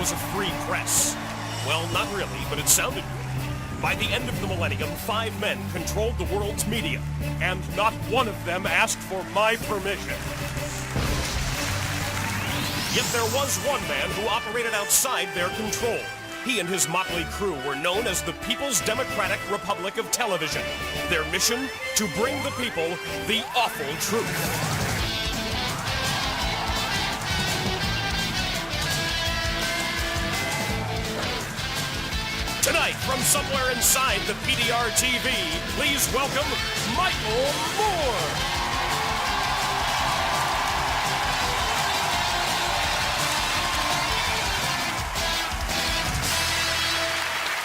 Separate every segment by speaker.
Speaker 1: was a free press. Well, not really, but it sounded good. By the end of the millennium, 5 men controlled the world's media, and not one of them asked for my permission. Yet there was one man who operated outside their control. He and his motley crew were known as the People's Democratic Republic of Television. Their mission? To bring the people the awful truth. Tonight, from somewhere inside the PDR TV, please welcome Michael Moore.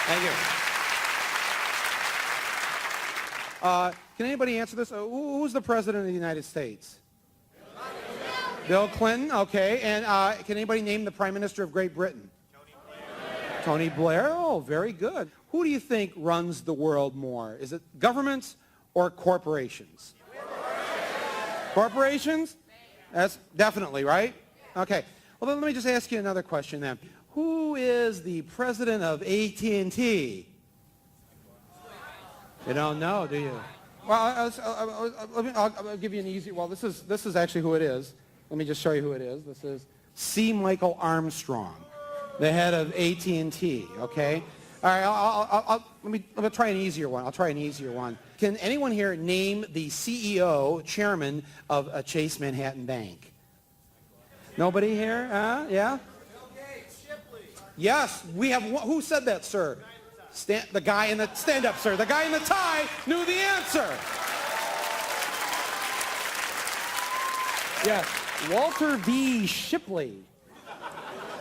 Speaker 2: Thank you. Can anybody answer this? Who's the President of the United States? Bill Clinton, okay. And can anybody name the Prime Minister of Great Britain? Tony Blair. Oh, very good. Who do you think runs the world more? Is it governments or corporations? Corporations? That's definitely right. Okay. Well, then let me just ask you another question then. Who is the president of AT&T? You don't know, do you? Well, I'll give you an easy. Well, this is actually who it is. Let me just show you who it is. This is C. Michael Armstrong, the head of AT&T. Okay. All right. Let me try an easier one. I'll try an easier one. Can anyone here name the CEO, chairman of Chase Manhattan Bank? Nobody here? Yeah. Yes, we have. Who said that, sir? The guy in the stand up, sir. The guy in the tie knew the answer. Yes, Walter V. Shipley.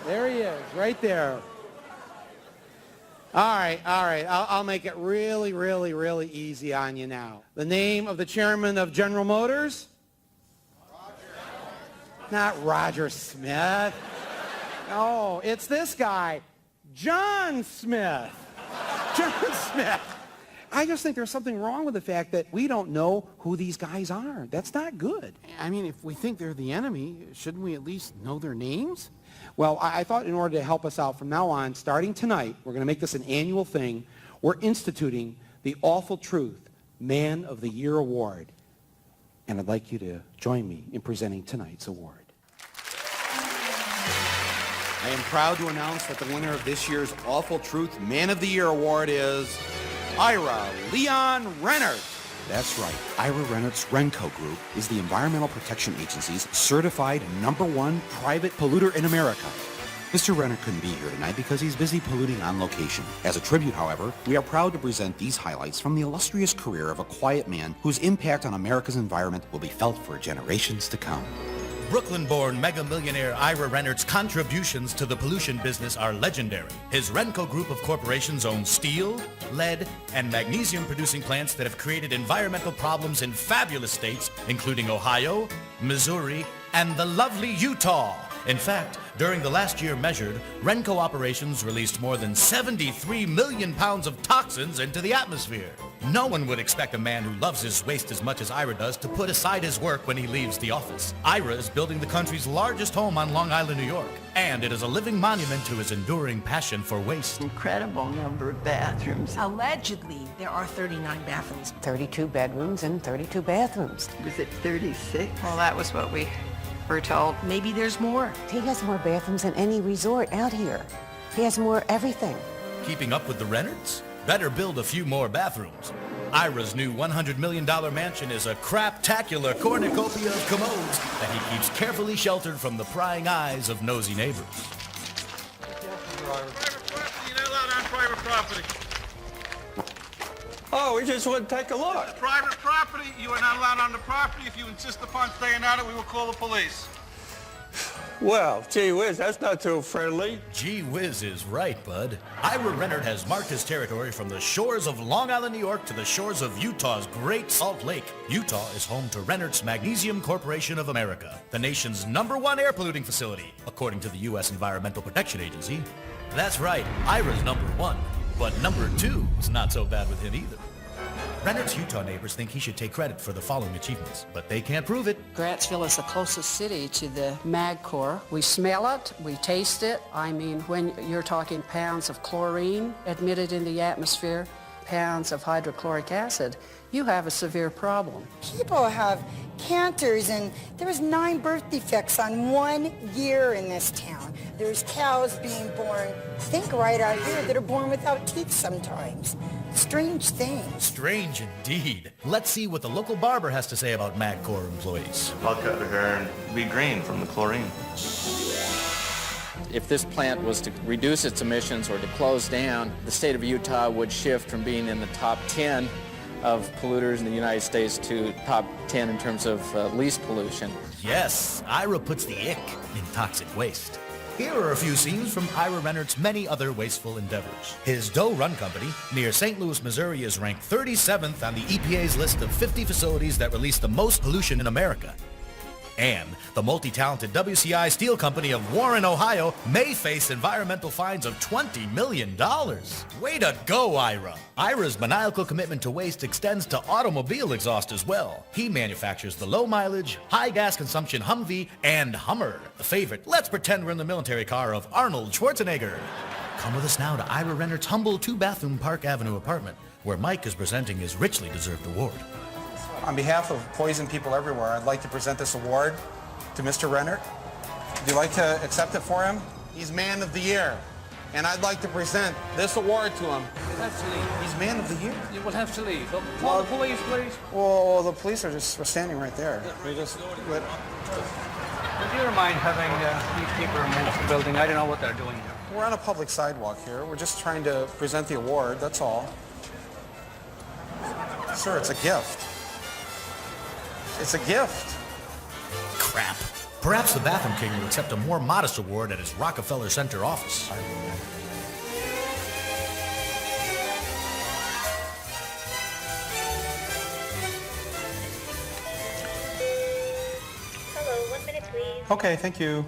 Speaker 2: There he is, right there. All right. I'll make it really, really, really easy on you now. The name of the chairman of General Motors? Not Roger Smith. No, it's this guy, John Smith. John Smith. I just think there's something wrong with the fact that we don't know who these guys are. That's not good. I mean, if we think they're the enemy, shouldn't we at least know their names? Well, I thought in order to help us out from now on, starting tonight, we're going to make this an annual thing. We're instituting the Awful Truth Man of the Year Award. And I'd like you to join me in presenting tonight's award. I am proud to announce that the winner of this year's Awful Truth Man of the Year Award is Ira Leon Rennert. That's right. Ira Rennert's Renco Group is the Environmental Protection Agency's certified #1 private polluter in America. Mr. Rennert couldn't be here tonight because he's busy polluting on location. As a tribute, however, we are proud to present these highlights from the illustrious career of a quiet man whose impact on America's environment will be felt for generations to come.
Speaker 3: Brooklyn-born mega-millionaire Ira Rennert's contributions to the pollution business are legendary. His Renco group of corporations owns steel, lead, and magnesium-producing plants that have created environmental problems in fabulous states, including Ohio, Missouri, and the lovely Utah. In fact, during the last year measured, Renco operations released more than 73 million pounds of toxins into the atmosphere. No one would expect a man who loves his waste as much as Ira does to put aside his work when he leaves the office. Ira is building the country's largest home on Long Island, New York, and it is a living monument to his enduring passion for waste.
Speaker 4: Incredible number of bathrooms.
Speaker 5: Allegedly, there are 39 bathrooms.
Speaker 6: 32 bedrooms and 32 bathrooms.
Speaker 4: Was it 36?
Speaker 5: Well, that was what we were told. Maybe there's more.
Speaker 6: He has more bathrooms than any resort out here. He has more everything.
Speaker 3: Keeping up with the Rennerts? Better build a few more bathrooms. Ira's new $100 million mansion is a craptacular cornucopia of commodes that he keeps carefully sheltered from the prying eyes of nosy neighbors.
Speaker 7: Private property, you're not allowed on private property.
Speaker 8: Oh, we just want to take a look.
Speaker 7: Private property, you are not allowed on the property. If you insist upon staying out of it, we will call the police.
Speaker 8: Well, gee whiz, that's not too friendly.
Speaker 3: Gee whiz is right, bud. Ira Rennert has marked his territory from the shores of Long Island, New York to the shores of Utah's Great Salt Lake. Utah is home to Rennert's Magnesium Corporation of America, the nation's #1 air polluting facility, according to the U.S. Environmental Protection Agency. That's right, Ira's #1, but #2 is not so bad with him either. Rennert's Utah neighbors think he should take credit for the following achievements, but they can't prove it.
Speaker 9: Grantsville is the closest city to the MagCorp. We smell it, we taste it. I mean, when you're talking pounds of chlorine admitted in the atmosphere, pounds of hydrochloric acid, you have a severe problem.
Speaker 10: People have cancers, and there was 9 birth defects on 1 year in this town. There's cows being born, I think right out here, that are born without teeth sometimes. Strange things.
Speaker 3: Strange indeed. Let's see what the local barber has to say about MagCorp employees.
Speaker 11: I'll cut her hair and be green from the chlorine.
Speaker 12: If this plant was to reduce its emissions or to close down, the state of Utah would shift from being in the top 10 of polluters in the United States to top 10 in terms of least pollution.
Speaker 3: Yes, Ira puts the ick in toxic waste. Here are a few scenes from Ira Rennert's many other wasteful endeavors. His Doe Run Company, near St. Louis, Missouri, is ranked 37th on the EPA's list of 50 facilities that release the most pollution in America. And the multi-talented WCI Steel Company of Warren, Ohio may face environmental fines of $20 million. Way to go, Ira. Ira's maniacal commitment to waste extends to automobile exhaust as well. He manufactures the low-mileage, high-gas consumption Humvee and Hummer, the favorite, let's pretend we're in the military car of Arnold Schwarzenegger. Come with us now to Ira Rennert's humble 2-bathroom Park Avenue apartment, where Mike is presenting his richly deserved award.
Speaker 2: On behalf of Poison People Everywhere, I'd like to present this award to Mr. Rennert. Would you like to accept it for him? He's Man of the Year. And I'd like to present this award to him.
Speaker 7: You'll have to leave.
Speaker 2: He's Man of the Year.
Speaker 7: You will have to leave. Call the police, please.
Speaker 2: Well, the police are just standing right there.
Speaker 7: Would you mind having these people remove the building? I don't know what they're doing here.
Speaker 2: We're on a public sidewalk here. We're just trying to present the award, that's all. Sir, it's a gift. It's a gift.
Speaker 3: Crap. Perhaps the Bathroom King will accept a more modest award at his Rockefeller Center office.
Speaker 13: Hello, 1 minute, please.
Speaker 2: Okay, thank you.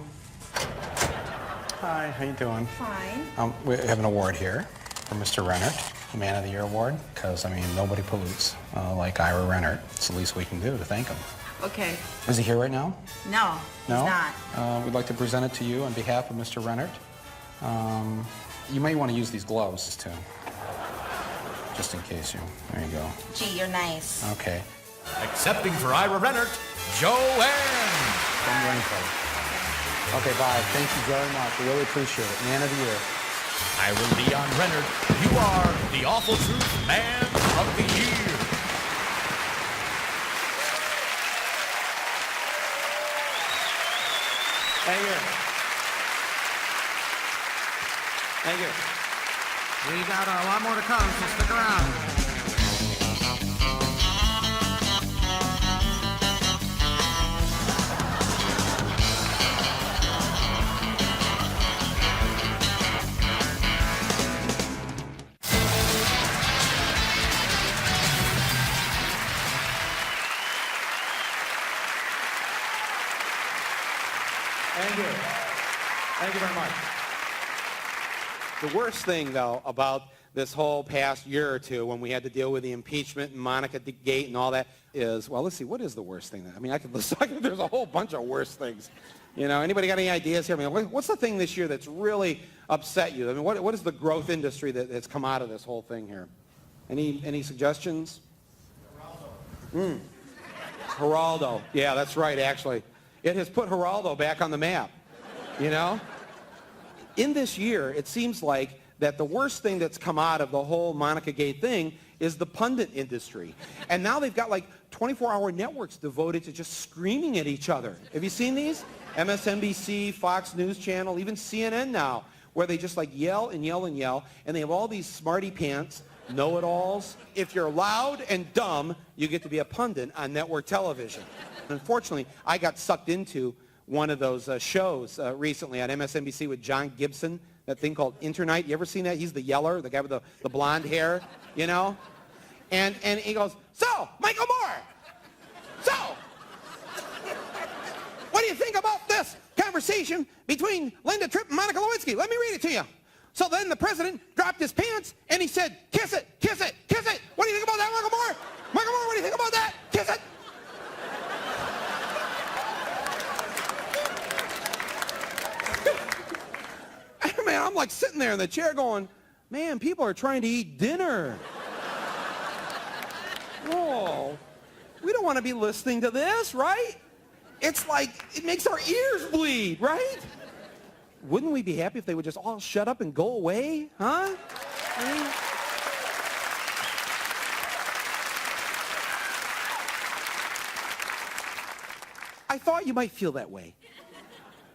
Speaker 2: Hi, how you doing?
Speaker 10: Fine.
Speaker 2: We have an award here for Mr. Rennert, the Man of the Year award, because, I mean, nobody pollutes like Ira Rennert. It's the least we can do to thank him.
Speaker 10: Okay.
Speaker 2: Is he here right now?
Speaker 10: No,
Speaker 2: No?
Speaker 10: he's not.
Speaker 2: We'd like to present it to you on behalf of Mr. Rennert. You may want to use these gloves, too. Just in case you... There you go.
Speaker 10: Gee, you're nice.
Speaker 2: Okay.
Speaker 3: Accepting for Ira Rennert, Joanne.
Speaker 2: From Raincoat. Okay, bye. Thank you very much. I really appreciate it. Man of the Year.
Speaker 3: Ira Leon Rennert, you are the awful truth Man of the Year.
Speaker 2: Thank you. Thank you.
Speaker 7: We got a lot more to come, so stick around.
Speaker 2: Thank you. Thank you very much. The worst thing, though, about this whole past year or two when we had to deal with the impeachment and Monica Gate and all that is, well, let's see, what is the worst thing? I mean, there's a whole bunch of worse things. You know, anybody got any ideas here? I mean, what's the thing this year that's really upset you? I mean, what is the growth industry that's come out of this whole thing here? Any suggestions? Geraldo. Geraldo. Yeah, that's right, actually. It has put Geraldo back on the map, you know? In this year, it seems like that the worst thing that's come out of the whole Monica Gate thing is the pundit industry. And now they've got like 24-hour networks devoted to just screaming at each other. Have you seen these? MSNBC, Fox News Channel, even CNN now, where they just like yell and yell and yell, and they have all these smarty pants, know-it-alls. If you're loud and dumb, you get to be a pundit on network television. Unfortunately, I got sucked into one of those shows recently on MSNBC with John Gibson, that thing called Internight. You ever seen that? He's the yeller, the guy with the blonde hair, you know? And he goes, so, Michael Moore, so, what do you think about this conversation between Linda Tripp and Monica Lewinsky? Let me read it to you. So then the president dropped his pants and he said, kiss it, kiss it, kiss it. What do you think about that, Michael Moore? Michael Moore, what do you think about that? Kiss it. Man, I'm like sitting there in the chair going, man, people are trying to eat dinner. Whoa, we don't want to be listening to this, right? It's like, it makes our ears bleed, right? Wouldn't we be happy if they would just all shut up and go away, huh? I thought you might feel that way.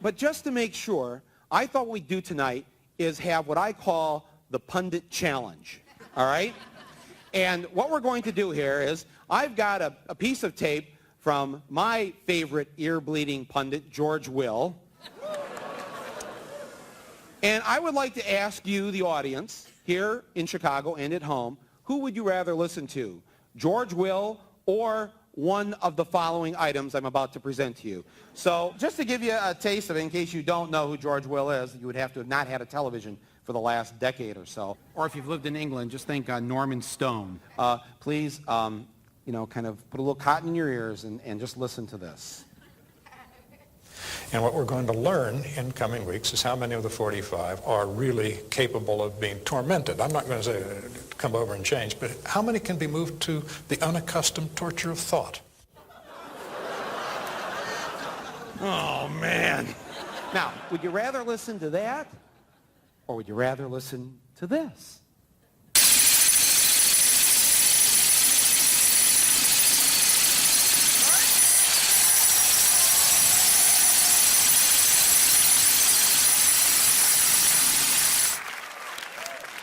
Speaker 2: But just to make sure, I thought what we'd do tonight is have what I call the pundit challenge, all right? And what we're going to do here is I've got a piece of tape from my favorite ear-bleeding pundit, George Will. And I would like to ask you, the audience, here in Chicago and at home, who would you rather listen to, George Will or one of the following items I'm about to present to you? So just to give you a taste of it, in case you don't know who George Will is, you would have to have not had a television for the last decade or so. Or if you've lived in England, just think Norman Stone. Please, you know, kind of put a little cotton in your ears and just listen to this.
Speaker 14: And what we're going to learn in coming weeks is how many of the 45 are really capable of being tormented. I'm not going to say come over and change, but how many can be moved to the unaccustomed torture of thought?
Speaker 2: Oh, man. Now, would you rather listen to that, or would you rather listen to this?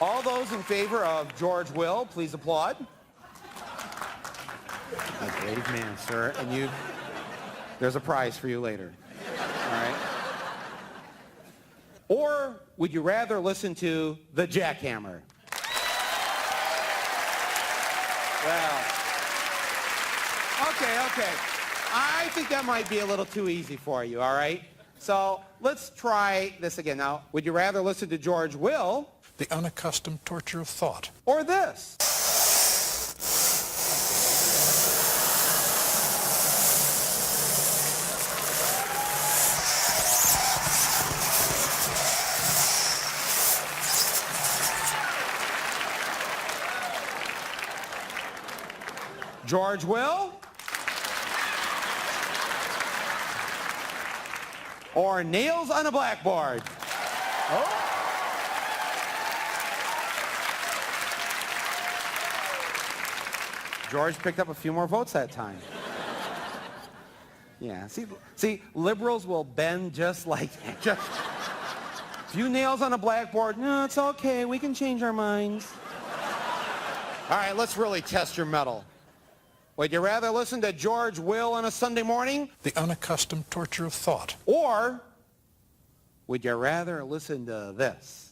Speaker 2: All those in favor of George Will, please applaud. A brave man, sir, and there's a prize for you later. All right? Or would you rather listen to the jackhammer? Well, okay. I think that might be a little too easy for you, all right? So let's try this again. Now, would you rather listen to George Will?
Speaker 14: The unaccustomed torture of thought.
Speaker 2: Or this? George Will? Or nails on a blackboard? Oh. George picked up a few more votes that time. Yeah, see, liberals will bend just like that. Just a few nails on a blackboard. No, it's okay. We can change our minds. All right, let's really test your mettle. Would you rather listen to George Will on a Sunday morning?
Speaker 14: The unaccustomed torture of thought.
Speaker 2: Or would you rather listen to this?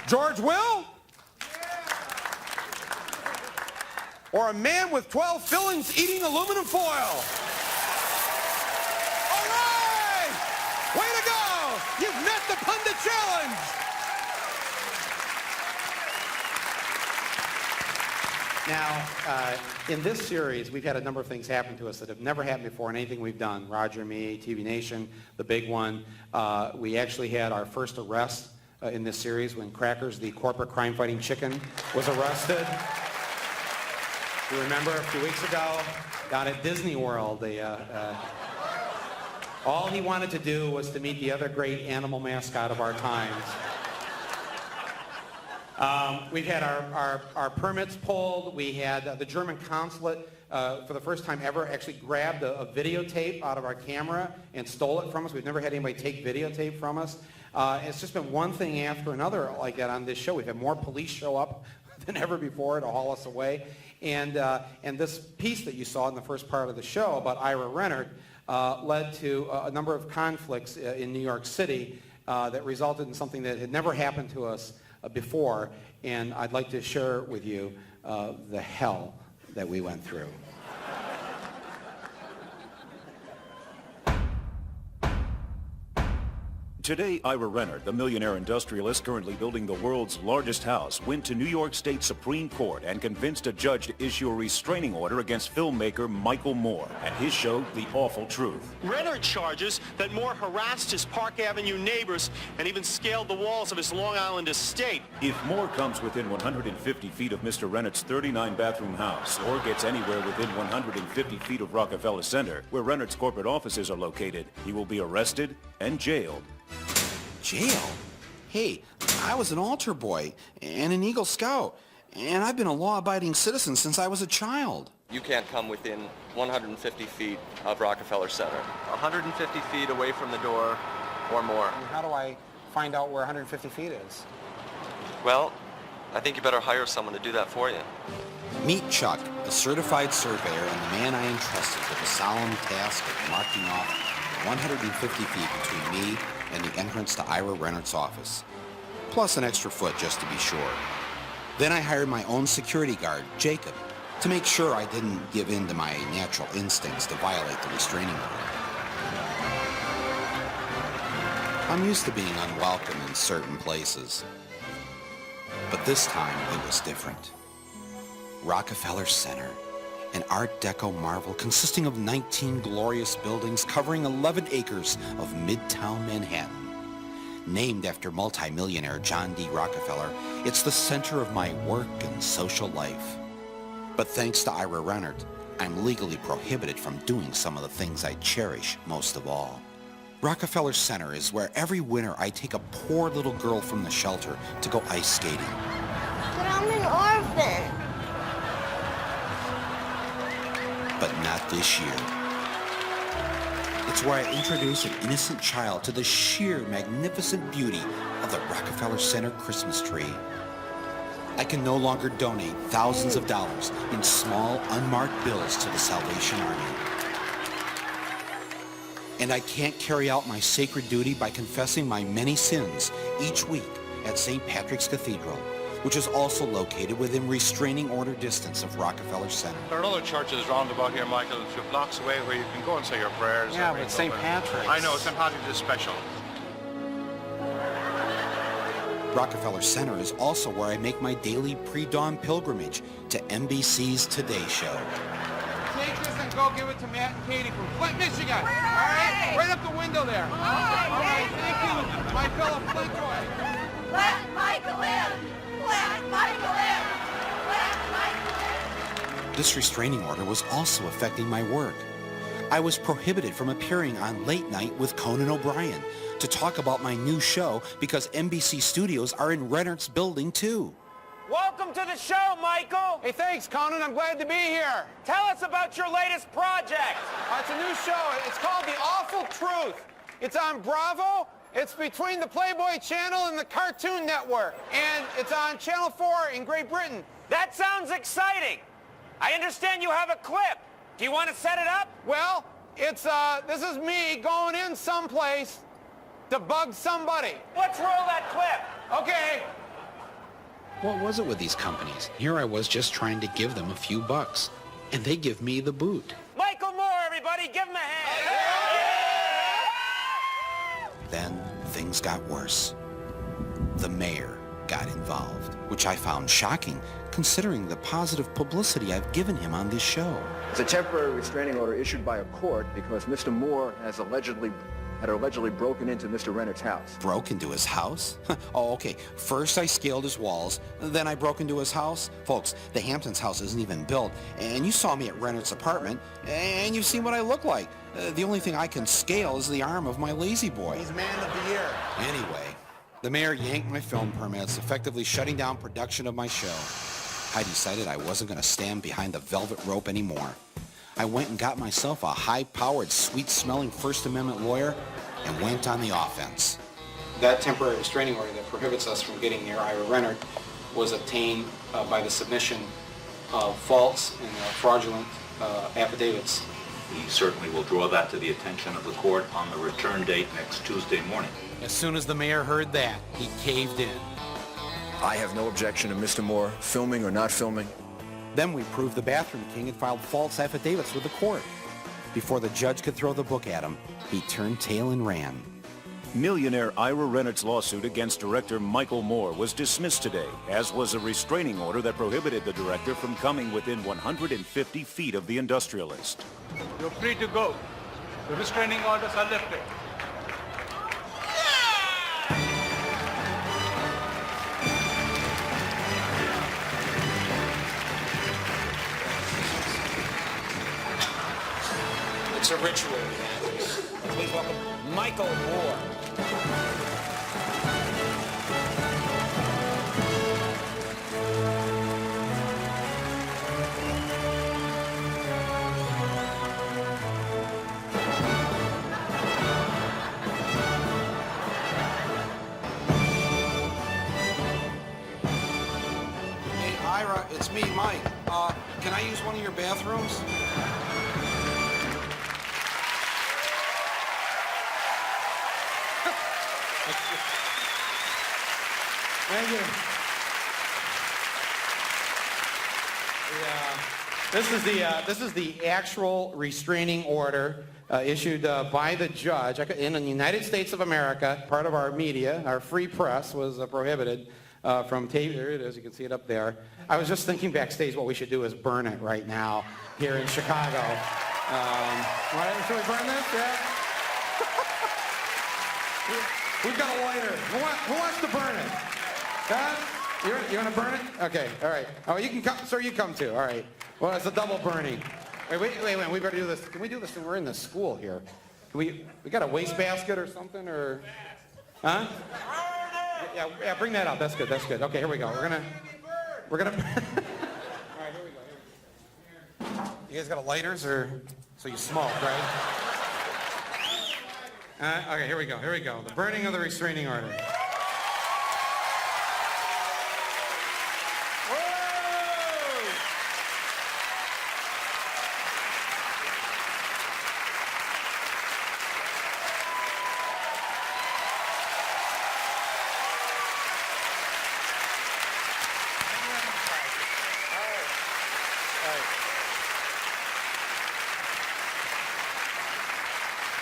Speaker 2: George Will? Or a man with 12 fillings eating aluminum foil? All right! Way to go! You've met the Pundit Challenge! Now, in this series, we've had a number of things happen to us that have never happened before in anything we've done. Roger and me, TV Nation, the big one. We actually had our first arrest in this series when Crackers, the corporate crime-fighting chicken, was arrested. You remember a few weeks ago, down at Disney World, all he wanted to do was to meet the other great animal mascot of our times. We've had our permits pulled. We had the German consulate, for the first time ever, actually grabbed a videotape out of our camera and stole it from us. We've never had anybody take videotape from us. It's just been one thing after another like that on this show. We've had more police show up than ever before to haul us away. And this piece that you saw in the first part of the show about Ira Rennert led to a number of conflicts in New York City that resulted in something that had never happened to us before. And I'd like to share with you the hell that we went through.
Speaker 15: Today, Ira Rennert, the millionaire industrialist currently building the world's largest house, went to New York State Supreme Court and convinced a judge to issue a restraining order against filmmaker Michael Moore and his show, The Awful Truth.
Speaker 16: Rennert charges that Moore harassed his Park Avenue neighbors and even scaled the walls of his Long Island estate.
Speaker 15: If Moore comes within 150 feet of Mr. Rennert's 39-bathroom house or gets anywhere within 150 feet of Rockefeller Center, where Rennert's corporate offices are located, he will be arrested and jailed.
Speaker 17: Jail? Hey, I was an altar boy and an Eagle Scout, and I've been a law-abiding citizen since I was a child.
Speaker 18: You can't come within 150 feet of Rockefeller Center. 150 feet away from the door or more.
Speaker 2: And how do I find out where 150 feet is?
Speaker 18: Well, I think you better hire someone to do that for you.
Speaker 17: Meet Chuck, a certified surveyor and the man I entrusted with the solemn task of marking off 150 feet between me and the entrance to Ira Rennert's office, plus an extra foot just to be sure. Then I hired my own security guard, Jacob, to make sure I didn't give in to my natural instincts to violate the restraining order. I'm used to being unwelcome in certain places, but this time it was different. Rockefeller Center, an Art Deco marvel consisting of 19 glorious buildings covering 11 acres of Midtown Manhattan. Named after multimillionaire John D. Rockefeller, it's the center of my work and social life. But thanks to Ira Rennert, I'm legally prohibited from doing some of the things I cherish most of all. Rockefeller Center is where every winter I take a poor little girl from the shelter to go ice skating.
Speaker 13: But I'm an orphan.
Speaker 17: But not this year. It's where I introduce an innocent child to the sheer magnificent beauty of the Rockefeller Center Christmas tree. I can no longer donate thousands of dollars in small, unmarked bills to the Salvation Army. And I can't carry out my sacred duty by confessing my many sins each week at St. Patrick's Cathedral, which is also located within restraining order distance of Rockefeller Center.
Speaker 7: There are other churches round about here, Michael, a few blocks away where you can go and say your prayers.
Speaker 2: Yeah, but St. Patrick's.
Speaker 7: I know, St. Patrick's is special.
Speaker 17: Rockefeller Center is also where I make my daily pre-dawn pilgrimage to NBC's Today Show.
Speaker 7: Take this and go give it to Matt and Katie from Flint, Michigan. All right? Right up the window there. All right, thank you, my fellow Flint boy.
Speaker 13: Let Michael in! Let Michael in! Let Michael in!
Speaker 17: This restraining order was also affecting my work. I was prohibited from appearing on Late Night with Conan O'Brien to talk about my new show because NBC studios are in Rennert's building too.
Speaker 19: Welcome to the show, Michael.
Speaker 2: Hey, thanks, Conan. I'm glad to be here.
Speaker 19: Tell us about your latest project.
Speaker 2: It's a new show. It's called The Awful Truth. It's on Bravo. It's between the Playboy Channel and the Cartoon Network. And it's on Channel 4 in Great Britain.
Speaker 19: That sounds exciting. I understand you have a clip. Do you want to set it up?
Speaker 2: Well, it's, this is me going in someplace to bug somebody.
Speaker 19: Let's roll that clip.
Speaker 2: Okay.
Speaker 17: What was it with these companies? Here I was just trying to give them a few bucks, and they give me the boot.
Speaker 19: Michael Moore, everybody, give him a hand.
Speaker 17: Then things got worse. The mayor got involved, which I found shocking considering the positive publicity I've given him on this show.
Speaker 20: It's a temporary restraining order issued by a court because Mr. Moore had allegedly broken into Mr. Rennert's house.
Speaker 17: Broke into his house? Oh, okay. First I scaled his walls, then I broke into his house. Folks, the Hamptons house isn't even built, and you saw me at Rennert's apartment, and you've seen what I look like. The only thing I can scale is the arm of my lazy boy.
Speaker 2: He's man of the year.
Speaker 17: Anyway, the mayor yanked my film permits, effectively shutting down production of my show. I decided I wasn't going to stand behind the velvet rope anymore. I went and got myself a high-powered, sweet-smelling First Amendment lawyer and went on the offense.
Speaker 2: That temporary restraining order that prohibits us from getting near Ira Rennert was obtained by the submission
Speaker 21: false and fraudulent affidavits.
Speaker 22: We certainly will draw that to the attention of the court on the return date next Tuesday morning.
Speaker 2: As soon as the mayor heard that, he caved in.
Speaker 20: I have no objection to Mr. Moore filming or not filming.
Speaker 2: Then we proved the Bathroom King had filed false affidavits with the court. Before the judge could throw the book at him, he turned tail and ran.
Speaker 15: Millionaire Ira Rennert's lawsuit against director Michael Moore was dismissed today, as was a restraining order that prohibited the director from coming within 150 feet of the industrialist.
Speaker 7: You're free to go. The restraining orders are lifted.
Speaker 21: It's a ritual we have. Please welcome Michael Moore. Hey, Ira, it's me, Mike. Can I use one of your bathrooms?
Speaker 2: Thank you. This is the actual restraining order issued by the judge in the United States of America. Part of our media, our free press, was prohibited from tape. There it is. You can see it up there. I was just thinking backstage what we should do is burn it right now here in Chicago. Should we burn this? Yeah. We've got a lighter. Who wants to burn it? You want to burn it? Okay, all right. Oh, you can come, sir, you come too. All right. Well, it's a double burning. Wait, we better do this. Can we do this when we're in the school here? We got a wastebasket or something, or? Huh? Yeah, bring that out. That's good, Okay, here we go. We're gonna. All right, here we go. You guys got lighters, or so you smoke, right? Okay, here we go. The burning of the restraining order.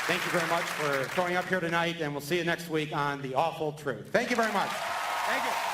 Speaker 2: Thank you very much for showing up here tonight, and we'll see you next week on The Awful Truth. Thank you very much. Thank you.